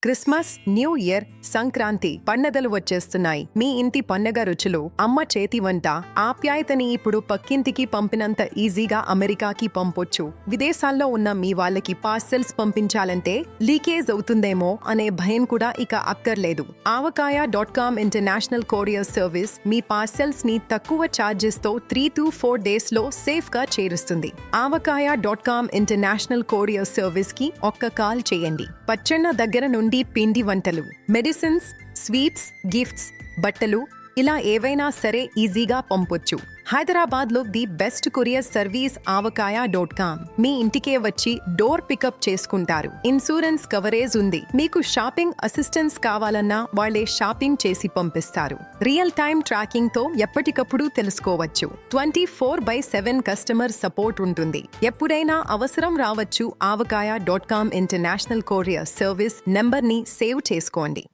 Christmas, new year, Sankranti పండగలు వచ్చేస్తున్నాయి. మీ ఇంటి పండగ రుచులు, అమ్మ చేతి వంట, ఆప్యాయతని ఇప్పుడు పక్కింటికి పంపినంత ఈజీగా అమెరికాకి పంపొచ్చు. విదేశాల్లో ఉన్న మీ వాళ్ళకి పార్సెల్స్ పంపించాలంటే లీకేజ్ అవుతుందేమో అనే భయం కూడా ఇక అక్కర్లేదు. avakaya.com ఇంటర్నేషనల్ కొరియర్ సర్వీస్ మీ పార్సెల్స్ ని తక్కువ చార్జెస్ తో 3 to 4 డేస్ లో సేఫ్ గా చేరుస్తుంది. avakaya.com ఇంటర్నేషనల్ కొరియర్ సర్వీస్ కి ఒక్క కాల్ చేయండి. పచ్చళ్ళ దగ్గర నుండి పిండి వంటలు, మెడిసిన్స్, స్వీట్స్, గిఫ్ట్స్, బట్టలు ఇలా ఏవైనా సరే ఈజీగా పంపొచ్చు. హైదరాబాద్ లో the best courier service avakaya.com. మీ ఇంటికే వచ్చి డోర్ పికప్ చేసుకుంటారు. ఇన్సూరెన్స్ కవరేజ్ ఉంది. మీకు షాపింగ్ అసిస్టెన్స్ కావాలన్నా వాళ్ళే షాపింగ్ చేసి పంపిస్తారు. రియల్ టైమ్ ట్రాకింగ్ తో ఎప్పటికప్పుడు తెలుసుకోవచ్చు. 24/7 కస్టమర్ సపోర్ట్ ఉంటుంది. ఎప్పుడైనా అవసరం రావచ్చు. avakaya.com international courier service number ని సేవ్ చేసుకోండి.